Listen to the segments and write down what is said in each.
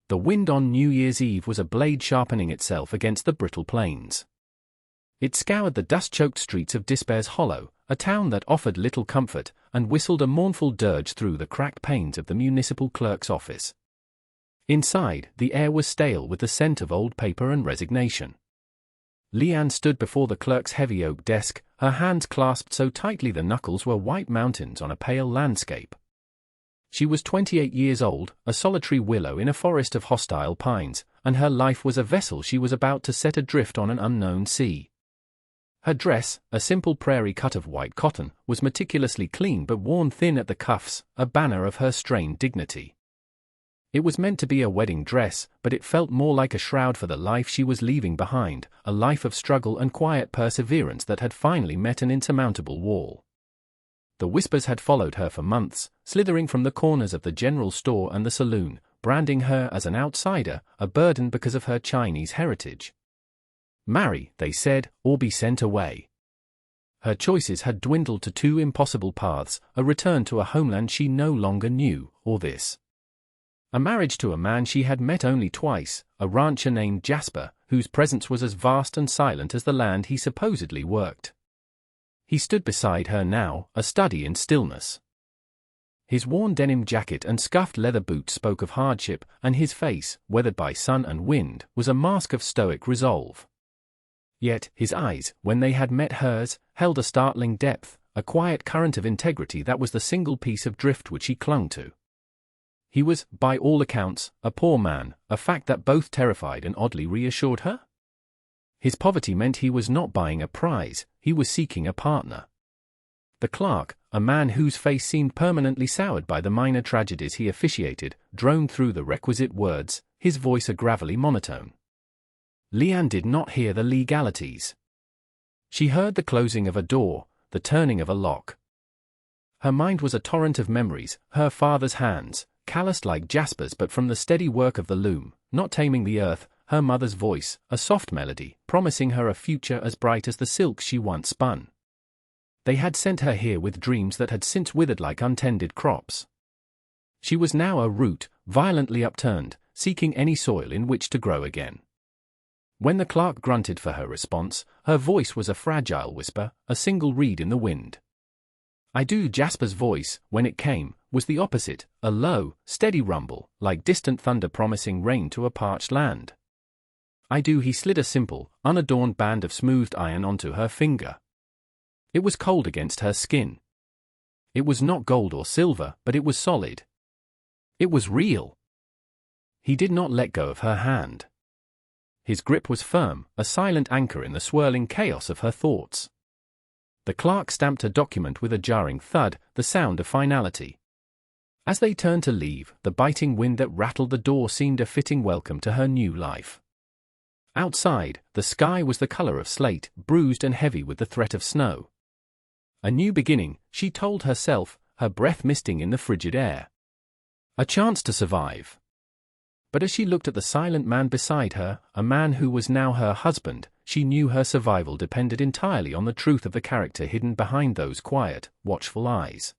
The wind on New Year's Eve was a blade sharpening itself against the brittle plains. It scoured the dust-choked streets of Despair's Hollow, a town that offered little comfort, and whistled a mournful dirge through the cracked panes of the municipal clerk's office. Inside, the air was stale with the scent of old paper and resignation. Leanne stood before the clerk's heavy oak desk, her hands clasped so tightly the knuckles were white mountains on a pale landscape. She was 28 years old, a solitary willow in a forest of hostile pines, and her life was a vessel she was about to set adrift on an unknown sea. Her dress, a simple prairie cut of white cotton, was meticulously clean but worn thin at the cuffs, a banner of her strained dignity. It was meant to be a wedding dress, but it felt more like a shroud for the life she was leaving behind, a life of struggle and quiet perseverance that had finally met an insurmountable wall. The whispers had followed her for months, slithering from the corners of the general store and the saloon, branding her as an outsider, a burden because of her Chinese heritage. Marry, they said, or be sent away. Her choices had dwindled to two impossible paths, a return to a homeland she no longer knew, or this. A marriage to a man she had met only twice, a rancher named Jasper, whose presence was as vast and silent as the land he supposedly worked. He stood beside her now, a study in stillness. His worn denim jacket and scuffed leather boots spoke of hardship, and his face, weathered by sun and wind, was a mask of stoic resolve. Yet, his eyes, when they had met hers, held a startling depth, a quiet current of integrity that was the single piece of driftwood she clung to. He was, by all accounts, a poor man, a fact that both terrified and oddly reassured her. His poverty meant he was not buying a prize, he was seeking a partner. The clerk, a man whose face seemed permanently soured by the minor tragedies he officiated, droned through the requisite words, his voice a gravelly monotone. Leanne did not hear the legalities. She heard the closing of a door, the turning of a lock. Her mind was a torrent of memories, her father's hands, calloused like Jasper's but from the steady work of the loom, not taming the earth, her mother's voice, a soft melody, promising her a future as bright as the silks she once spun. They had sent her here with dreams that had since withered like untended crops. She was now a root, violently upturned, seeking any soil in which to grow again. When the clerk grunted for her response, her voice was a fragile whisper, a single reed in the wind. I do. Jasper's voice, when it came, was the opposite, a low, steady rumble, like distant thunder promising rain to a parched land. I do. He slid a simple, unadorned band of smoothed iron onto her finger. It was cold against her skin. It was not gold or silver, but it was solid. It was real. He did not let go of her hand. His grip was firm, a silent anchor in the swirling chaos of her thoughts. The clerk stamped a document with a jarring thud, the sound of finality. As they turned to leave, the biting wind that rattled the door seemed a fitting welcome to her new life. Outside, the sky was the color of slate, bruised and heavy with the threat of snow. A new beginning, she told herself, her breath misting in the frigid air. A chance to survive. But as she looked at the silent man beside her, a man who was now her husband, she knew her survival depended entirely on the truth of the character hidden behind those quiet, watchful eyes.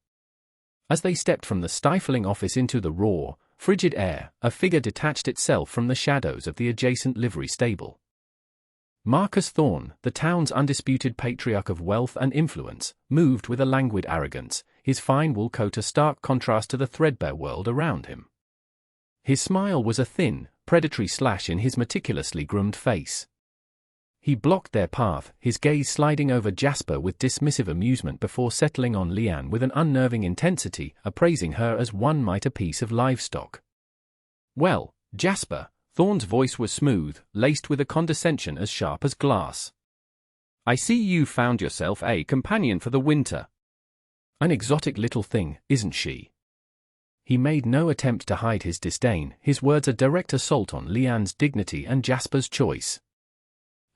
As they stepped from the stifling office into the raw, frigid air, a figure detached itself from the shadows of the adjacent livery stable. Marcus Thorne, the town's undisputed patriarch of wealth and influence, moved with a languid arrogance, his fine wool coat a stark contrast to the threadbare world around him. His smile was a thin, predatory slash in his meticulously groomed face. He blocked their path, his gaze sliding over Jasper with dismissive amusement before settling on Leanne with an unnerving intensity, appraising her as one might a piece of livestock. Well, Jasper, Thorne's voice was smooth, laced with a condescension as sharp as glass. I see you found yourself a companion for the winter. An exotic little thing, isn't she? He made no attempt to hide his disdain, his words a direct assault on Leanne's dignity and Jasper's choice.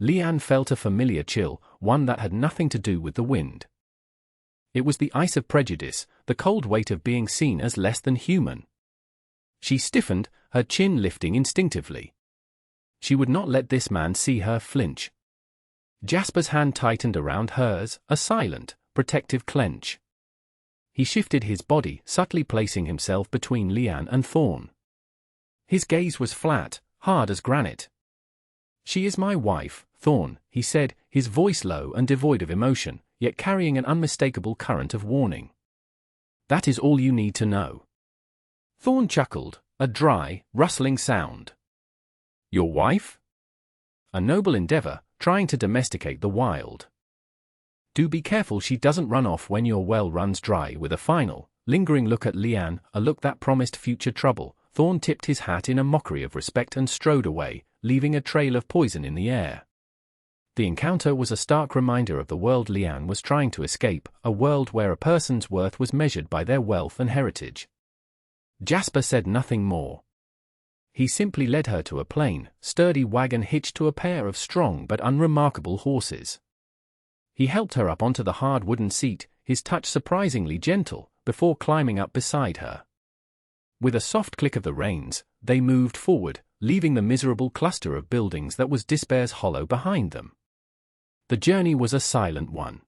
Leanne felt a familiar chill, one that had nothing to do with the wind. It was the ice of prejudice, the cold weight of being seen as less than human. She stiffened, her chin lifting instinctively. She would not let this man see her flinch. Jasper's hand tightened around hers, a silent, protective clench. He shifted his body, subtly placing himself between Leanne and Thorne. His gaze was flat, hard as granite. "She is my wife, Thorn," he said, his voice low and devoid of emotion, yet carrying an unmistakable current of warning. "That is all you need to know." Thorn chuckled, a dry, rustling sound. "Your wife?" "A noble endeavor, trying to domesticate the wild. Do be careful she doesn't run off when your well runs dry." With a final, lingering look at Leanne, a look that promised future trouble, Thorn tipped his hat in a mockery of respect and strode away, leaving a trail of poison in the air. The encounter was a stark reminder of the world Leanne was trying to escape, a world where a person's worth was measured by their wealth and heritage. Jasper said nothing more. He simply led her to a plain, sturdy wagon hitched to a pair of strong but unremarkable horses. He helped her up onto the hard wooden seat, his touch surprisingly gentle, before climbing up beside her. With a soft click of the reins, they moved forward, leaving the miserable cluster of buildings that was Despair's Hollow behind them. The journey was a silent one.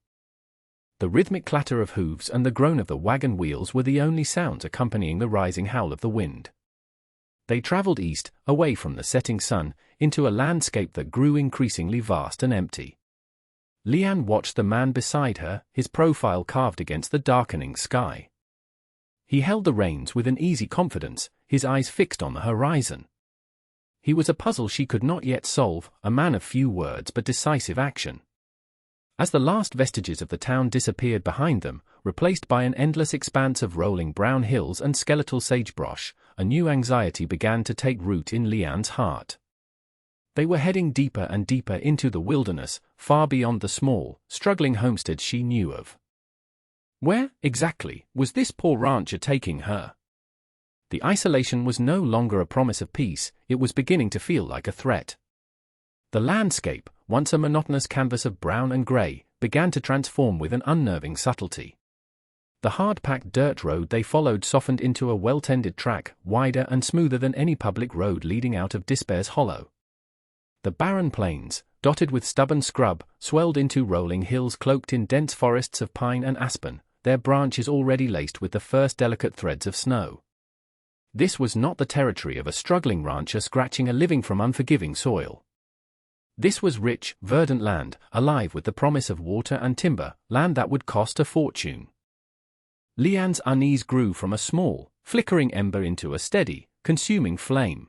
The rhythmic clatter of hooves and the groan of the wagon wheels were the only sounds accompanying the rising howl of the wind. They traveled east, away from the setting sun, into a landscape that grew increasingly vast and empty. Leanne watched the man beside her, his profile carved against the darkening sky. He held the reins with an easy confidence, his eyes fixed on the horizon. He was a puzzle she could not yet solve, a man of few words but decisive action. As the last vestiges of the town disappeared behind them, replaced by an endless expanse of rolling brown hills and skeletal sagebrush, a new anxiety began to take root in Leanne's heart. They were heading deeper and deeper into the wilderness, far beyond the small, struggling homesteads she knew of. Where, exactly, was this poor rancher taking her? The isolation was no longer a promise of peace, it was beginning to feel like a threat. The landscape, once a monotonous canvas of brown and grey, began to transform with an unnerving subtlety. The hard-packed dirt road they followed softened into a well-tended track, wider and smoother than any public road leading out of Despair's Hollow. The barren plains, dotted with stubborn scrub, swelled into rolling hills cloaked in dense forests of pine and aspen, their branches already laced with the first delicate threads of snow. This was not the territory of a struggling rancher scratching a living from unforgiving soil. This was rich, verdant land, alive with the promise of water and timber, land that would cost a fortune. Leanne's unease grew from a small, flickering ember into a steady, consuming flame.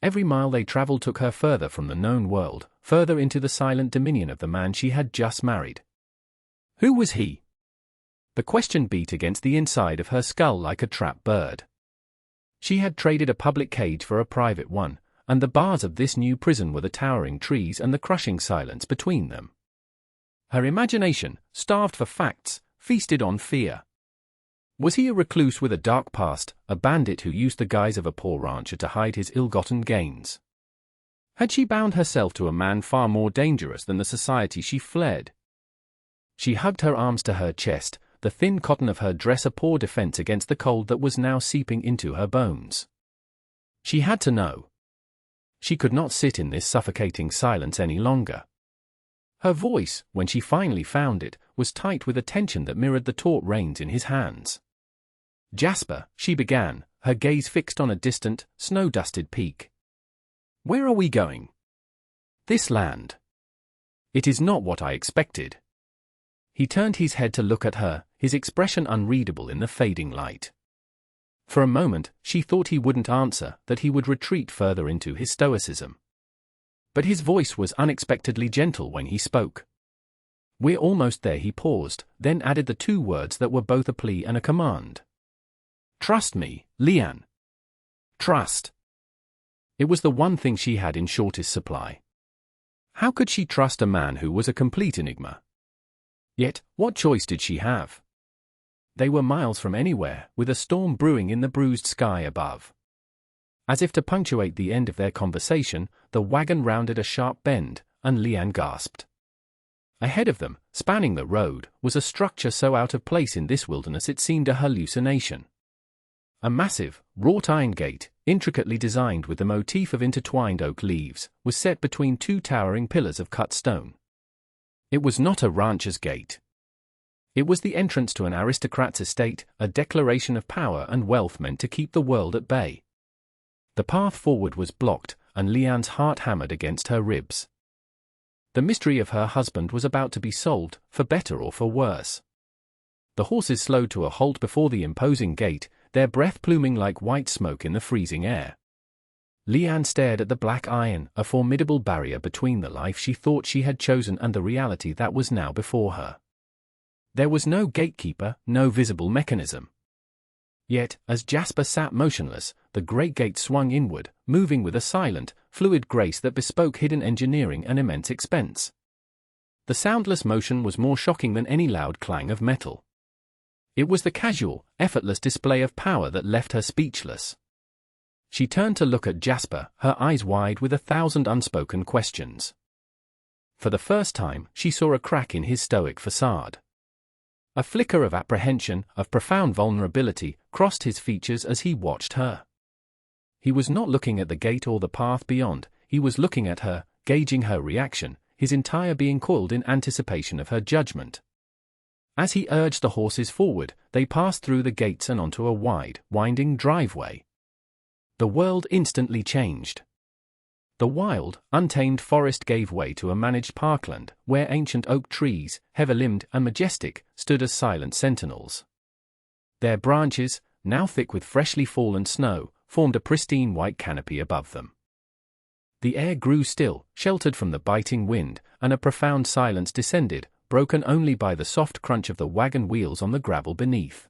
Every mile they traveled took her further from the known world, further into the silent dominion of the man she had just married. Who was he? The question beat against the inside of her skull like a trapped bird. She had traded a public cage for a private one, and the bars of this new prison were the towering trees and the crushing silence between them. Her imagination, starved for facts, feasted on fear. Was he a recluse with a dark past, a bandit who used the guise of a poor rancher to hide his ill-gotten gains? Had she bound herself to a man far more dangerous than the society she fled? She hugged her arms to her chest, the thin cotton of her dress a poor defense against the cold that was now seeping into her bones. She had to know. She could not sit in this suffocating silence any longer. Her voice, when she finally found it, was tight with a tension that mirrored the taut reins in his hands. "Jasper," she began, her gaze fixed on a distant, snow-dusted peak. "Where are we going?" "This land." "It is not what I expected." He turned his head to look at her, his expression unreadable in the fading light. For a moment, she thought he wouldn't answer, that he would retreat further into his stoicism. But his voice was unexpectedly gentle when he spoke. "We're almost there," he paused, then added the two words that were both a plea and a command. "Trust me, Leanne." Trust. It was the one thing she had in shortest supply. How could she trust a man who was a complete enigma? Yet, what choice did she have? They were miles from anywhere, with a storm brewing in the bruised sky above. As if to punctuate the end of their conversation, the wagon rounded a sharp bend, and Leanne gasped. Ahead of them, spanning the road, was a structure so out of place in this wilderness it seemed a hallucination. A massive, wrought-iron gate, intricately designed with the motif of intertwined oak leaves, was set between two towering pillars of cut stone. It was not a rancher's gate. It was the entrance to an aristocrat's estate, a declaration of power and wealth meant to keep the world at bay. The path forward was blocked, and Leanne's heart hammered against her ribs. The mystery of her husband was about to be solved, for better or for worse. The horses slowed to a halt before the imposing gate, their breath pluming like white smoke in the freezing air. Leanne stared at the black iron, a formidable barrier between the life she thought she had chosen and the reality that was now before her. There was no gatekeeper, no visible mechanism. Yet, as Jasper sat motionless, the great gate swung inward, moving with a silent, fluid grace that bespoke hidden engineering and immense expense. The soundless motion was more shocking than any loud clang of metal. It was the casual, effortless display of power that left her speechless. She turned to look at Jasper, her eyes wide with 1,000 unspoken questions. For the first time, she saw a crack in his stoic facade. A flicker of apprehension, of profound vulnerability, crossed his features as he watched her. He was not looking at the gate or the path beyond, he was looking at her, gauging her reaction, his entire being coiled in anticipation of her judgment. As he urged the horses forward, they passed through the gates and onto a wide, winding driveway. The world instantly changed. The wild, untamed forest gave way to a managed parkland, where ancient oak trees, heavy-limbed and majestic, stood as silent sentinels. Their branches, now thick with freshly fallen snow, formed a pristine white canopy above them. The air grew still, sheltered from the biting wind, and a profound silence descended, broken only by the soft crunch of the wagon wheels on the gravel beneath.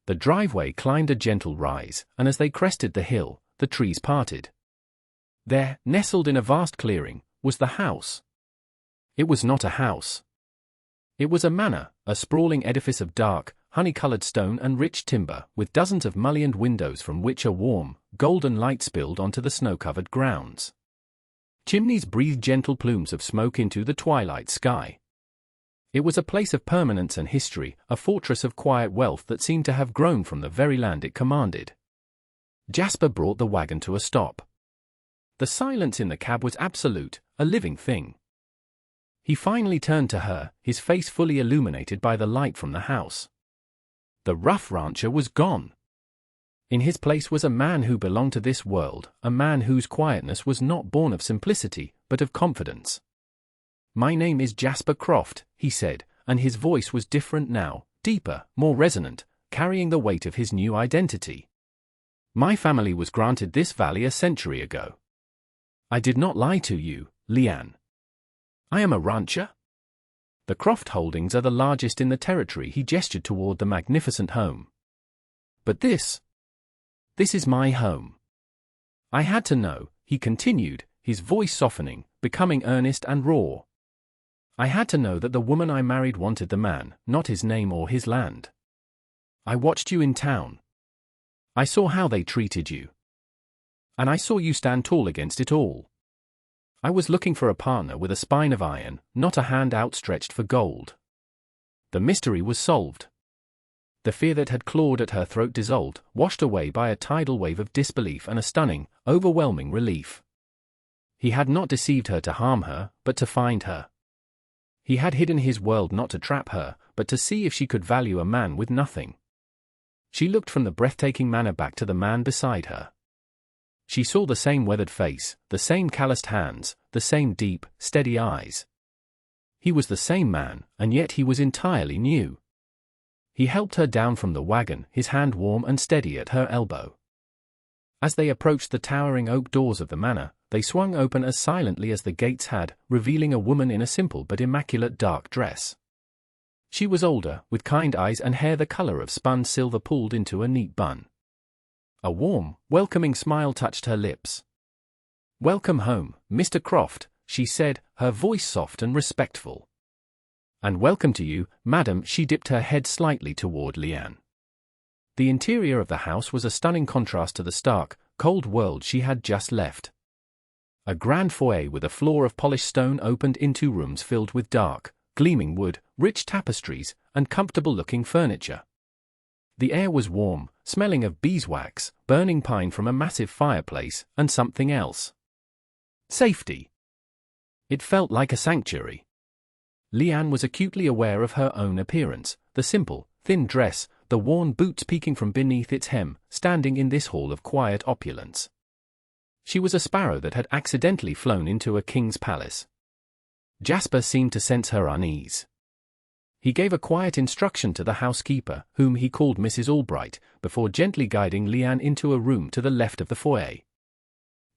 The driveway climbed a gentle rise, and as they crested the hill, the trees parted. There, nestled in a vast clearing, was the house. It was not a house. It was a manor, a sprawling edifice of dark, honey-colored stone and rich timber, with dozens of mullioned windows from which a warm, golden light spilled onto the snow-covered grounds. Chimneys breathed gentle plumes of smoke into the twilight sky. It was a place of permanence and history, a fortress of quiet wealth that seemed to have grown from the very land it commanded. Jasper brought the wagon to a stop. The silence in the cab was absolute, a living thing. He finally turned to her, his face fully illuminated by the light from the house. The rough rancher was gone. In his place was a man who belonged to this world, a man whose quietness was not born of simplicity, but of confidence. "My name is Jasper Croft," he said, and his voice was different now, deeper, more resonant, carrying the weight of his new identity. "My family was granted this valley a century ago. I did not lie to you, Leanne. I am a rancher." The Croft holdings are the largest in the territory. He gestured toward the magnificent home. "But this is my home. I had to know," he continued, his voice softening, becoming earnest and raw. "I had to know that the woman I married wanted the man, not his name or his land. I watched you in town. I saw how they treated you. And I saw you stand tall against it all. I was looking for a partner with a spine of iron, not a hand outstretched for gold." The mystery was solved. The fear that had clawed at her throat dissolved, washed away by a tidal wave of disbelief and a stunning, overwhelming relief. He had not deceived her to harm her, but to find her. He had hidden his world not to trap her, but to see if she could value a man with nothing. She looked from the breathtaking manor back to the man beside her. She saw the same weathered face, the same calloused hands, the same deep, steady eyes. He was the same man, and yet he was entirely new. He helped her down from the wagon, his hand warm and steady at her elbow. As they approached the towering oak doors of the manor, they swung open as silently as the gates had, revealing a woman in a simple but immaculate dark dress. She was older, with kind eyes and hair the color of spun silver pulled into a neat bun. A warm, welcoming smile touched her lips. "Welcome home, Mr. Croft," she said, her voice soft and respectful. "And welcome to you, madam." She dipped her head slightly toward Leanne. The interior of the house was a stunning contrast to the stark, cold world she had just left. A grand foyer with a floor of polished stone opened into rooms filled with dark, gleaming wood, rich tapestries, and comfortable-looking furniture. The air was warm, smelling of beeswax, burning pine from a massive fireplace, and something else. Safety. It felt like a sanctuary. Leanne was acutely aware of her own appearance, the simple, thin dress, the worn boots peeking from beneath its hem, standing in this hall of quiet opulence. She was a sparrow that had accidentally flown into a king's palace. Jasper seemed to sense her unease. He gave a quiet instruction to the housekeeper, whom he called Mrs. Albright, before gently guiding Leanne into a room to the left of the foyer.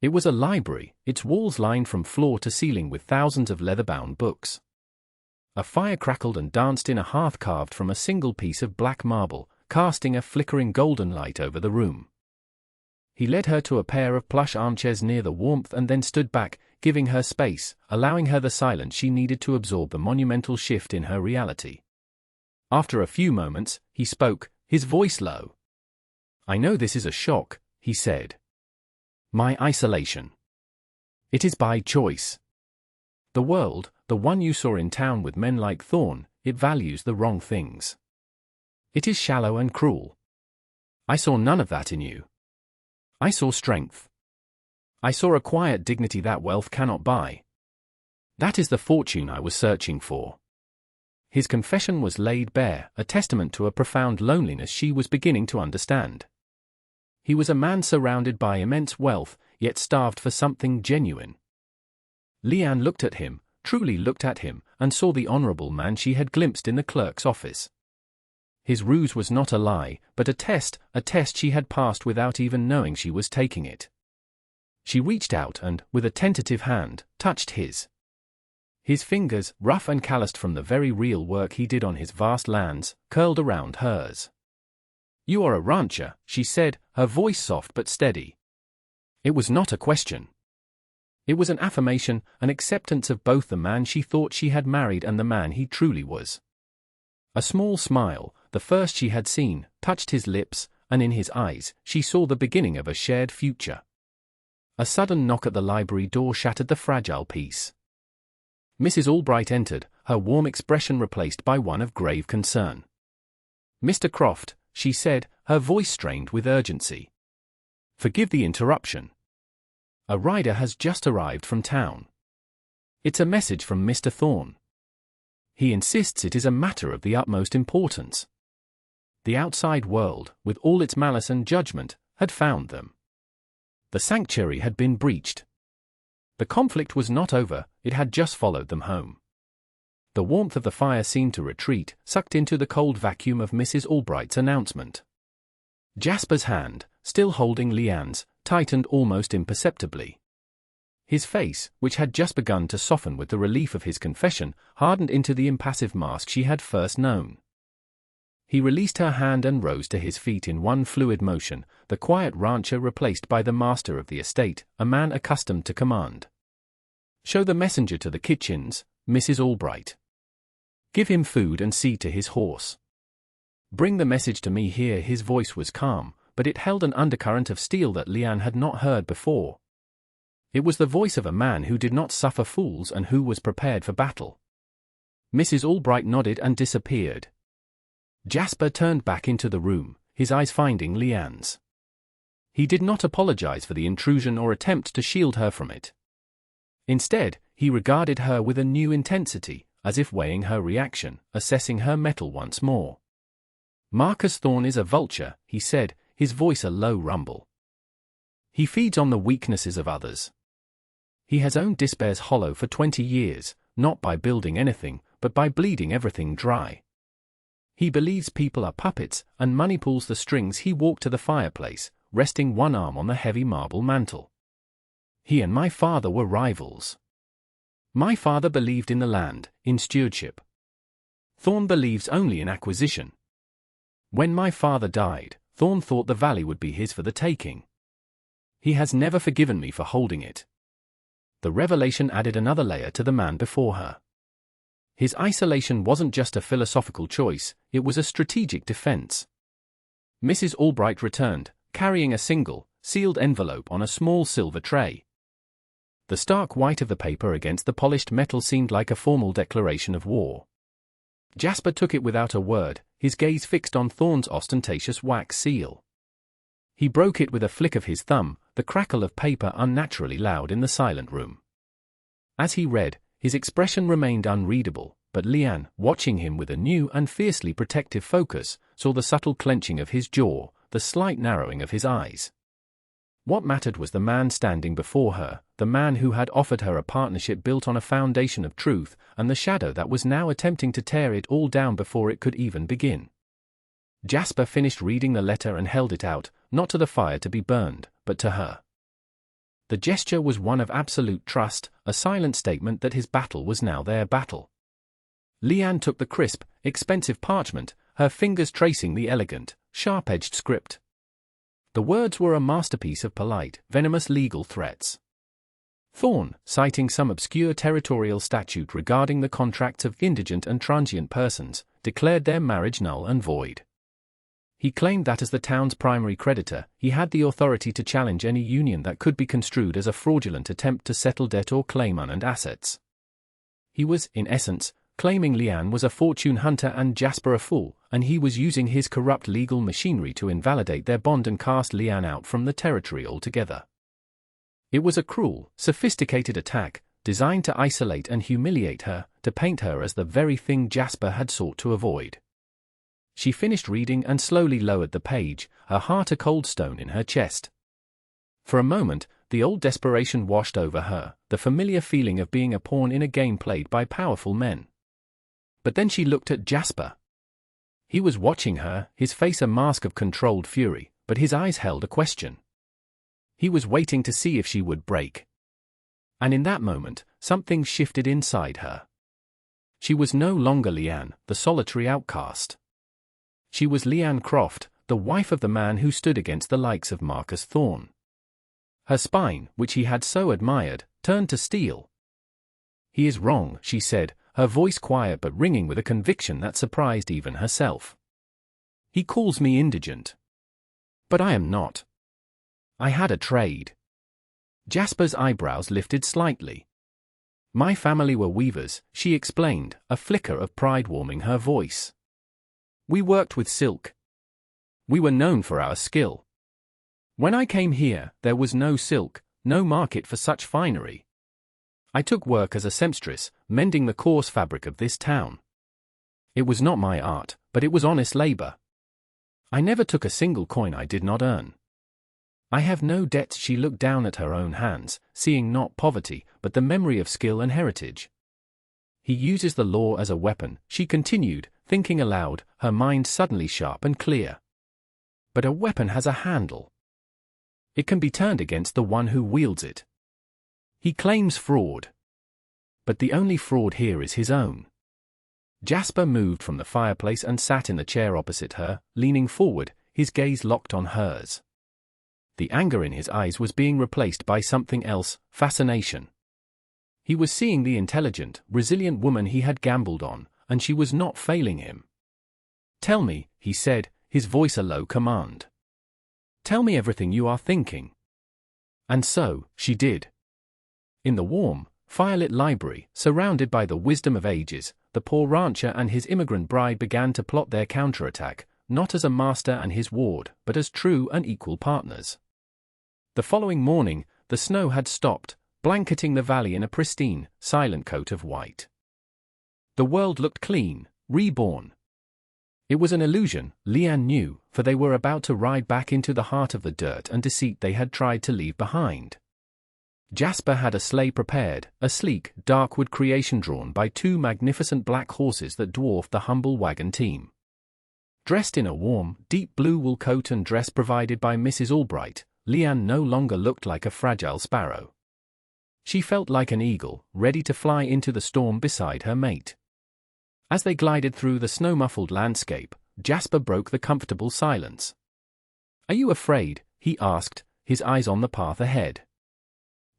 It was a library, its walls lined from floor to ceiling with thousands of leather-bound books. A fire crackled and danced in a hearth carved from a single piece of black marble, casting a flickering golden light over the room. He led her to a pair of plush armchairs near the warmth and then stood back, giving her space, allowing her the silence she needed to absorb the monumental shift in her reality. After a few moments, he spoke, his voice low. "I know this is a shock," he said. "My isolation. It is by choice. The world, the one you saw in town with men like Thorn, it values the wrong things. It is shallow and cruel. I saw none of that in you. I saw strength. I saw a quiet dignity that wealth cannot buy. That is the fortune I was searching for." His confession was laid bare, a testament to a profound loneliness she was beginning to understand. He was a man surrounded by immense wealth, yet starved for something genuine. Leanne looked at him, truly looked at him, and saw the honorable man she had glimpsed in the clerk's office. His ruse was not a lie, but a test she had passed without even knowing she was taking it. She reached out and, with a tentative hand, touched his. His fingers, rough and calloused from the very real work he did on his vast lands, curled around hers. "You are a rancher," she said, her voice soft but steady. It was not a question. It was an affirmation, an acceptance of both the man she thought she had married and the man he truly was. A small smile, the first she had seen, touched his lips, and in his eyes, she saw the beginning of a shared future. A sudden knock at the library door shattered the fragile peace. Mrs. Albright entered, her warm expression replaced by one of grave concern. "Mr. Croft," she said, her voice strained with urgency. "Forgive the interruption. A rider has just arrived from town. It's a message from Mr. Thorn. He insists it is a matter of the utmost importance. The outside world, with all its malice and judgment, had found them. The sanctuary had been breached. The conflict was not over, it had just followed them home." The warmth of the fire seemed to retreat, sucked into the cold vacuum of Mrs. Albright's announcement. Jasper's hand, still holding Leanne's, tightened almost imperceptibly. His face, which had just begun to soften with the relief of his confession, hardened into the impassive mask she had first known. He released her hand and rose to his feet in one fluid motion, the quiet rancher replaced by the master of the estate, a man accustomed to command. "Show the messenger to the kitchens, Mrs. Albright. Give him food and see to his horse. Bring the message to me here." His voice was calm, but it held an undercurrent of steel that Leanne had not heard before. It was the voice of a man who did not suffer fools and who was prepared for battle. Mrs. Albright nodded and disappeared. Jasper turned back into the room, his eyes finding Leanne's. He did not apologize for the intrusion or attempt to shield her from it. Instead, he regarded her with a new intensity, as if weighing her reaction, assessing her mettle once more. "Marcus Thorn is a vulture," he said, his voice a low rumble. "He feeds on the weaknesses of others. He has owned Despair's Hollow for 20 years, not by building anything, but by bleeding everything dry. He believes people are puppets, and money pulls the strings." He walked to the fireplace, resting one arm on the heavy marble mantel. "He and my father were rivals. My father believed in the land, in stewardship. Thorn believes only in acquisition. When my father died, Thorn thought the valley would be his for the taking. He has never forgiven me for holding it." The revelation added another layer to the man before her. His isolation wasn't just a philosophical choice, it was a strategic defense. Mrs. Albright returned, carrying a single, sealed envelope on a small silver tray. The stark white of the paper against the polished metal seemed like a formal declaration of war. Jasper took it without a word, his gaze fixed on Thorn's ostentatious wax seal. He broke it with a flick of his thumb, the crackle of paper unnaturally loud in the silent room. As he read, his expression remained unreadable, but Leanne, watching him with a new and fiercely protective focus, saw the subtle clenching of his jaw, the slight narrowing of his eyes. What mattered was the man standing before her, the man who had offered her a partnership built on a foundation of truth, and the shadow that was now attempting to tear it all down before it could even begin. Jasper finished reading the letter and held it out, not to the fire to be burned, but to her. The gesture was one of absolute trust, a silent statement that his battle was now their battle. Leanne took the crisp, expensive parchment, her fingers tracing the elegant, sharp-edged script. The words were a masterpiece of polite, venomous legal threats. Thorn, citing some obscure territorial statute regarding the contracts of indigent and transient persons, declared their marriage null and void. He claimed that as the town's primary creditor, he had the authority to challenge any union that could be construed as a fraudulent attempt to settle debt or claim unearned assets. He was, in essence, claiming Leanne was a fortune hunter and Jasper a fool, and he was using his corrupt legal machinery to invalidate their bond and cast Leanne out from the territory altogether. It was a cruel, sophisticated attack, designed to isolate and humiliate her, to paint her as the very thing Jasper had sought to avoid. She finished reading and slowly lowered the page, her heart a cold stone in her chest. For a moment, the old desperation washed over her, the familiar feeling of being a pawn in a game played by powerful men. But then she looked at Jasper. He was watching her, his face a mask of controlled fury, but his eyes held a question. He was waiting to see if she would break. And in that moment, something shifted inside her. She was no longer Leanne, the solitary outcast. She was Leanne Croft, the wife of the man who stood against the likes of Marcus Thorne. Her spine, which he had so admired, turned to steel. "He is wrong," she said, her voice quiet but ringing with a conviction that surprised even herself. "He calls me indigent. But I am not. I had a trade." Jasper's eyebrows lifted slightly. "My family were weavers," she explained, a flicker of pride warming her voice. "We worked with silk. We were known for our skill. When I came here, there was no silk, no market for such finery. I took work as a seamstress, mending the coarse fabric of this town. It was not my art, but it was honest labor. I never took a single coin I did not earn. I have no debts." She looked down at her own hands, seeing not poverty, but the memory of skill and heritage. "He uses the law as a weapon," she continued, thinking aloud, her mind suddenly sharp and clear. "But a weapon has a handle. It can be turned against the one who wields it. He claims fraud. But the only fraud here is his own." Jasper moved from the fireplace and sat in the chair opposite her, leaning forward, his gaze locked on hers. The anger in his eyes was being replaced by something else, fascination. He was seeing the intelligent, resilient woman he had gambled on, and she was not failing him. "Tell me," he said, his voice a low command. "Tell me everything you are thinking." And so, she did. In the warm, firelit library, surrounded by the wisdom of ages, the poor rancher and his immigrant bride began to plot their counterattack, not as a master and his ward, but as true and equal partners. The following morning, the snow had stopped, blanketing the valley in a pristine, silent coat of white. The world looked clean, reborn. It was an illusion, Leanne knew, for they were about to ride back into the heart of the dirt and deceit they had tried to leave behind. Jasper had a sleigh prepared, a sleek, dark-wood creation drawn by two magnificent black horses that dwarfed the humble wagon team. Dressed in a warm, deep blue wool coat and dress provided by Mrs. Albright, Leanne no longer looked like a fragile sparrow. She felt like an eagle, ready to fly into the storm beside her mate. As they glided through the snow-muffled landscape, Jasper broke the comfortable silence. "Are you afraid?" he asked, his eyes on the path ahead.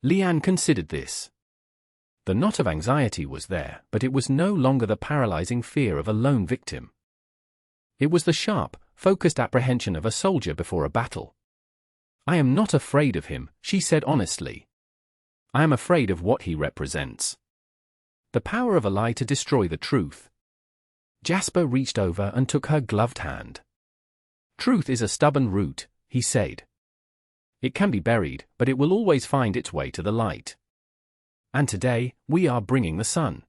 Leanne considered this. The knot of anxiety was there, but it was no longer the paralyzing fear of a lone victim. It was the sharp, focused apprehension of a soldier before a battle. "I am not afraid of him," she said honestly. "I am afraid of what he represents. The power of a lie to destroy the truth." Jasper reached over and took her gloved hand. "Truth is a stubborn root," he said. "It can be buried, but it will always find its way to the light. And today, we are bringing the sun."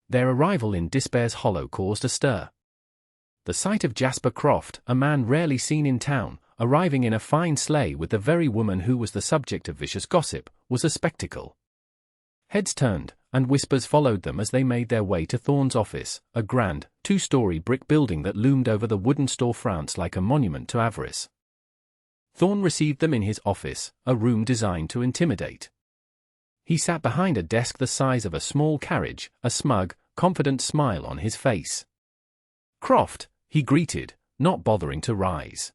Their arrival in Despair's Hollow caused a stir. The sight of Jasper Croft, a man rarely seen in town, arriving in a fine sleigh with the very woman who was the subject of vicious gossip, was a spectacle. Heads turned, and whispers followed them as they made their way to Thorne's office, a grand, two-story brick building that loomed over the wooden storefronts like a monument to avarice. Thorne received them in his office, a room designed to intimidate. He sat behind a desk the size of a small carriage, a smug, confident smile on his face. "Croft," he greeted, not bothering to rise.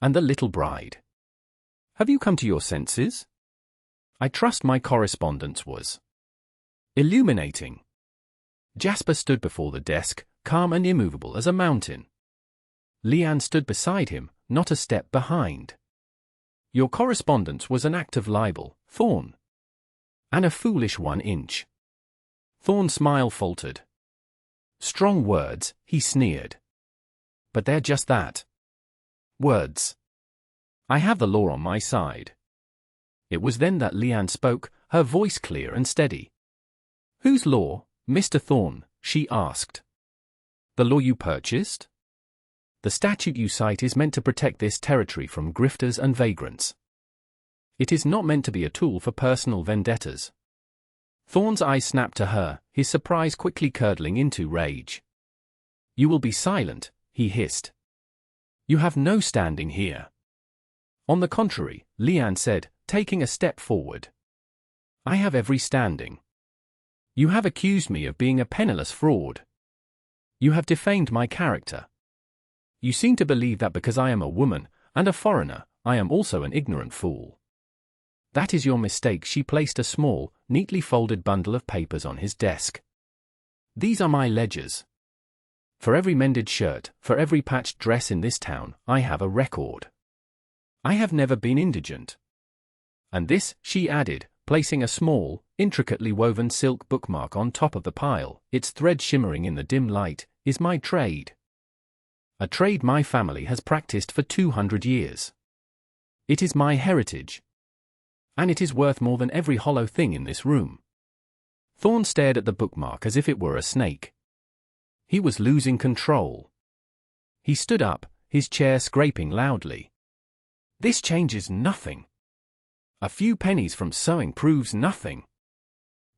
"And the little bride. Have you come to your senses? I trust my correspondence was illuminating." Jasper stood before the desk, calm and immovable as a mountain. Leanne stood beside him, not a step behind. "Your correspondence was an act of libel, Thorne. And a foolish 1 inch. Thorne's smile faltered. "Strong words," he sneered. "But they're just that. Words. I have the law on my side." It was then that Leanne spoke, her voice clear and steady. "Whose law, Mr. Thorne?" she asked. "The law you purchased? The statute you cite is meant to protect this territory from grifters and vagrants. It is not meant to be a tool for personal vendettas." Thorne's eyes snapped to her, his surprise quickly curdling into rage. "You will be silent," he hissed. "You have no standing here." "On the contrary," Leanne said, taking a step forward. "I have every standing. You have accused me of being a penniless fraud. You have defamed my character. You seem to believe that because I am a woman, and a foreigner, I am also an ignorant fool. That is your mistake." She placed a small, neatly folded bundle of papers on his desk. "These are my ledgers. For every mended shirt, for every patched dress in this town, I have a record. I have never been indigent. And this," she added, placing a small, intricately woven silk bookmark on top of the pile, its thread shimmering in the dim light, "is my trade. A trade my family has practiced for 200 years. It is my heritage. And it is worth more than every hollow thing in this room." Thorne stared at the bookmark as if it were a snake. He was losing control. He stood up, his chair scraping loudly. "This changes nothing. A few pennies from sewing proves nothing.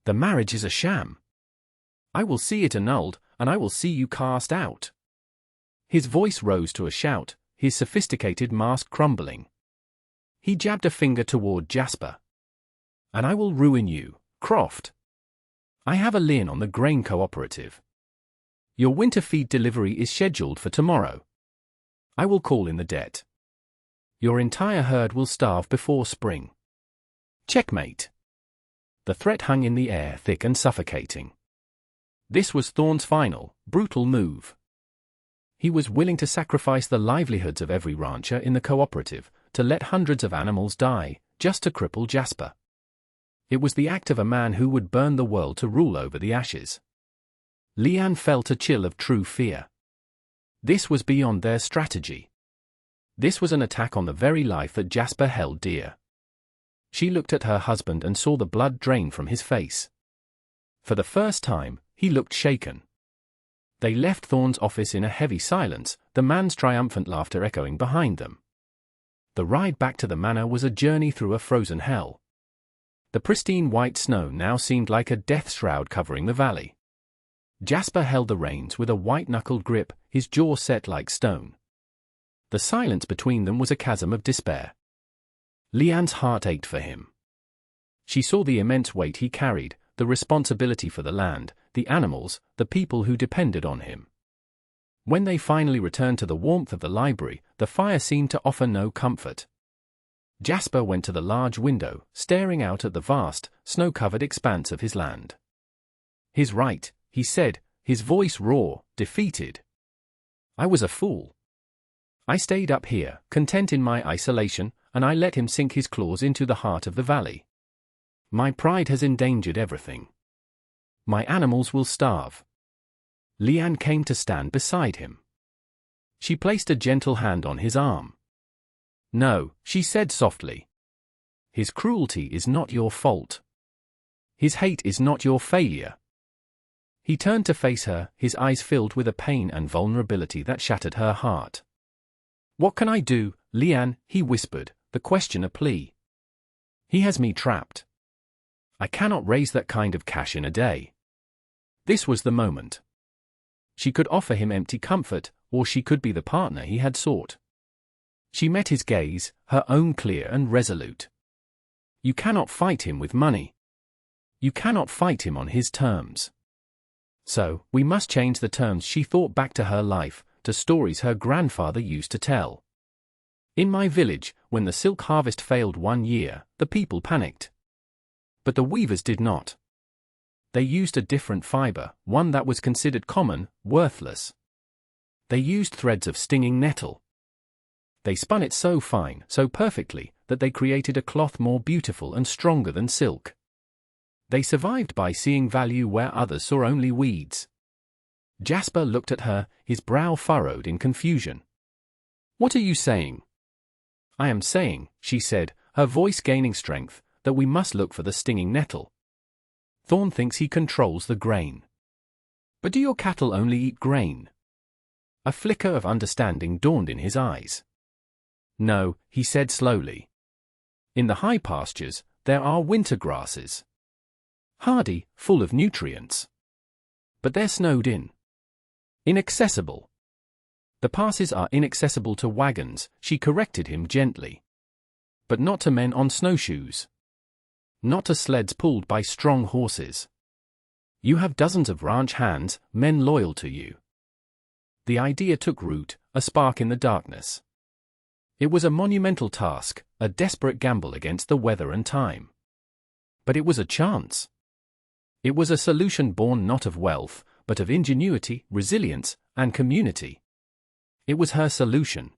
The marriage is a sham. I will see it annulled, and I will see you cast out." His voice rose to a shout, his sophisticated mask crumbling. He jabbed a finger toward Jasper. "And I will ruin you, Croft. I have a lien on the grain cooperative. Your winter feed delivery is scheduled for tomorrow. I will call in the debt. Your entire herd will starve before spring. Checkmate." The threat hung in the air, thick and suffocating. This was Thorne's final, brutal move. He was willing to sacrifice the livelihoods of every rancher in the cooperative, to let hundreds of animals die, just to cripple Jasper. It was the act of a man who would burn the world to rule over the ashes. Leanne felt a chill of true fear. This was beyond their strategy. This was an attack on the very life that Jasper held dear. She looked at her husband and saw the blood drain from his face. For the first time, he looked shaken. They left Thorne's office in a heavy silence, the man's triumphant laughter echoing behind them. The ride back to the manor was a journey through a frozen hell. The pristine white snow now seemed like a death shroud covering the valley. Jasper held the reins with a white-knuckled grip, his jaw set like stone. The silence between them was a chasm of despair. Leanne's heart ached for him. She saw the immense weight he carried, the responsibility for the land, the animals, the people who depended on him. When they finally returned to the warmth of the library, the fire seemed to offer no comfort. Jasper went to the large window, staring out at the vast, snow-covered expanse of his land. "He's right," he said, his voice raw, defeated. "I was a fool. I stayed up here, content in my isolation, and I let him sink his claws into the heart of the valley. My pride has endangered everything. My animals will starve." Leanne came to stand beside him. She placed a gentle hand on his arm. "No," she said softly. "His cruelty is not your fault. His hate is not your failure." He turned to face her, his eyes filled with a pain and vulnerability that shattered her heart. "What can I do?" Leanne," he whispered, the question a plea. "He has me trapped. I cannot raise that kind of cash in a day." This was the moment. She could offer him empty comfort, or she could be the partner he had sought. She met his gaze, her own clear and resolute. "You cannot fight him with money. You cannot fight him on his terms. So, we must change the terms." She thought back to her life, to stories her grandfather used to tell. "In my village, when the silk harvest failed one year, the people panicked. But the weavers did not. They used a different fiber, one that was considered common, worthless. They used threads of stinging nettle. They spun it so fine, so perfectly, that they created a cloth more beautiful and stronger than silk. They survived by seeing value where others saw only weeds." Jasper looked at her, his brow furrowed in confusion. "What are you saying?" "I am saying," she said, her voice gaining strength, "that we must look for the stinging nettle. Thorn thinks he controls the grain. But do your cattle only eat grain?" A flicker of understanding dawned in his eyes. "No," he said slowly. "In the high pastures, there are winter grasses. Hardy, full of nutrients. But they're snowed in. Inaccessible. The passes are inaccessible to wagons," she corrected him gently. "But not to men on snowshoes. Not to sleds pulled by strong horses. You have dozens of ranch hands, men loyal to you." The idea took root, a spark in the darkness. It was a monumental task, a desperate gamble against the weather and time. But it was a chance. It was a solution born not of wealth, but of ingenuity, resilience, and community. It was her solution.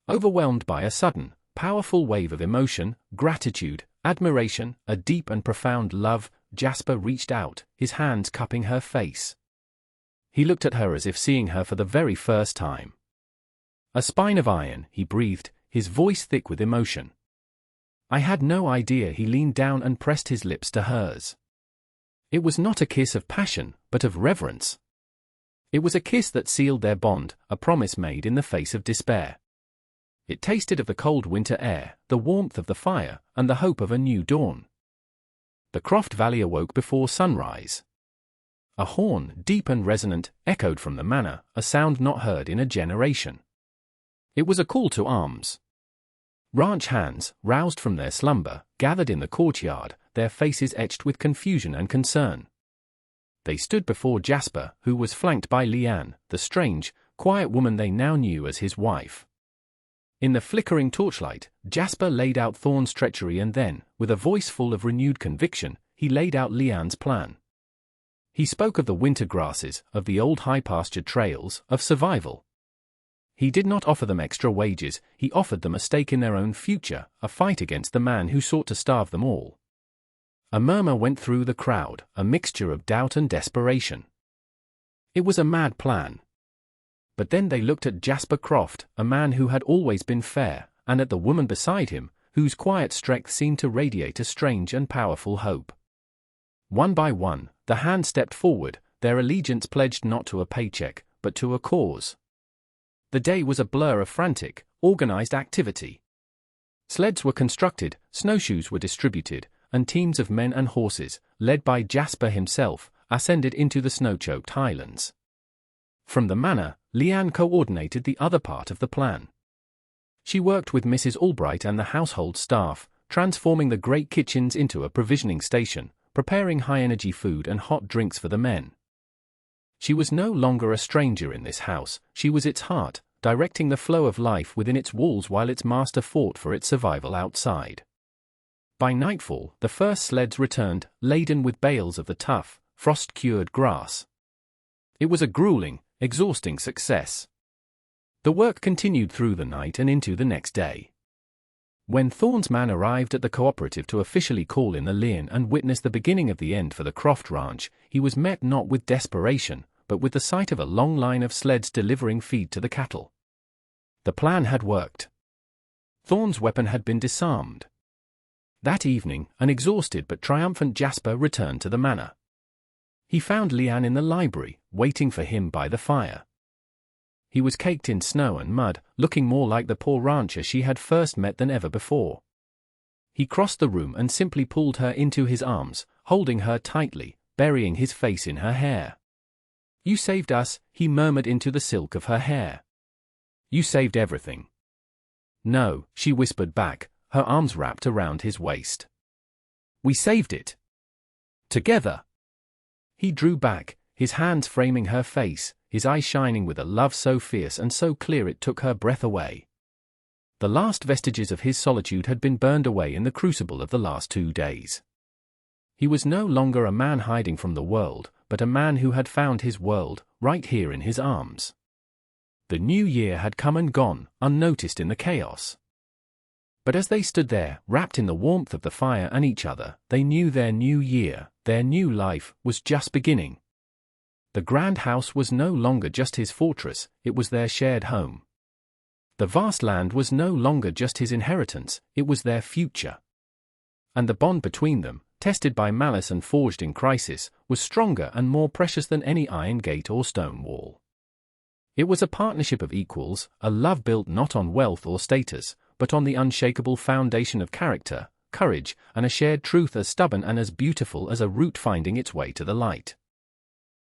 Overwhelmed by a sudden, powerful wave of emotion, gratitude, admiration, a deep and profound love, Jasper reached out, his hands cupping her face. He looked at her as if seeing her for the very first time. "A spine of iron," he breathed, his voice thick with emotion. "I had no idea." He leaned down and pressed his lips to hers. It was not a kiss of passion, but of reverence. It was a kiss that sealed their bond, a promise made in the face of despair. It tasted of the cold winter air, the warmth of the fire, and the hope of a new dawn. The Croft Valley awoke before sunrise. A horn, deep and resonant, echoed from the manor, a sound not heard in a generation. It was a call to arms. Ranch hands, roused from their slumber, gathered in the courtyard, their faces etched with confusion and concern. They stood before Jasper, who was flanked by Leanne, the strange, quiet woman they now knew as his wife. In the flickering torchlight, Jasper laid out Thorn's treachery, and then, with a voice full of renewed conviction, he laid out Leanne's plan. He spoke of the winter grasses, of the old high-pasture trails, of survival. He did not offer them extra wages, he offered them a stake in their own future, a fight against the man who sought to starve them all. A murmur went through the crowd, a mixture of doubt and desperation. It was a mad plan. But then they looked at Jasper Croft, a man who had always been fair, and at the woman beside him, whose quiet strength seemed to radiate a strange and powerful hope. One by one, the hands stepped forward, their allegiance pledged not to a paycheck, but to a cause. The day was a blur of frantic, organized activity. Sleds were constructed, snowshoes were distributed, and teams of men and horses, led by Jasper himself, ascended into the snow-choked highlands. From the manor, Leanne coordinated the other part of the plan. She worked with Mrs. Albright and the household staff, transforming the great kitchens into a provisioning station, preparing high-energy food and hot drinks for the men. She was no longer a stranger in this house, she was its heart, directing the flow of life within its walls while its master fought for its survival outside. By nightfall, the first sleds returned, laden with bales of the tough, frost-cured grass. It was a grueling, exhausting success. The work continued through the night and into the next day. When Thorn's man arrived at the cooperative to officially call in the lien and witness the beginning of the end for the Croft Ranch, he was met not with desperation, but with the sight of a long line of sleds delivering feed to the cattle. The plan had worked. Thorn's weapon had been disarmed. That evening, an exhausted but triumphant Jasper returned to the manor. He found Leanne in the library, waiting for him by the fire. He was caked in snow and mud, looking more like the poor rancher she had first met than ever before. He crossed the room and simply pulled her into his arms, holding her tightly, burying his face in her hair. "You saved us," he murmured into the silk of her hair. "You saved everything." "No," she whispered back, her arms wrapped around his waist. "We saved it. Together." He drew back, his hands framing her face, his eyes shining with a love so fierce and so clear it took her breath away. The last vestiges of his solitude had been burned away in the crucible of the last 2 days. He was no longer a man hiding from the world, but a man who had found his world, right here in his arms. The new year had come and gone, unnoticed in the chaos. But as they stood there, wrapped in the warmth of the fire and each other, they knew their new year, their new life, was just beginning. The grand house was no longer just his fortress, it was their shared home. The vast land was no longer just his inheritance, it was their future. And the bond between them, tested by malice and forged in crisis, was stronger and more precious than any iron gate or stone wall. It was a partnership of equals, a love built not on wealth or status, but on the unshakable foundation of character, courage, and a shared truth as stubborn and as beautiful as a root finding its way to the light.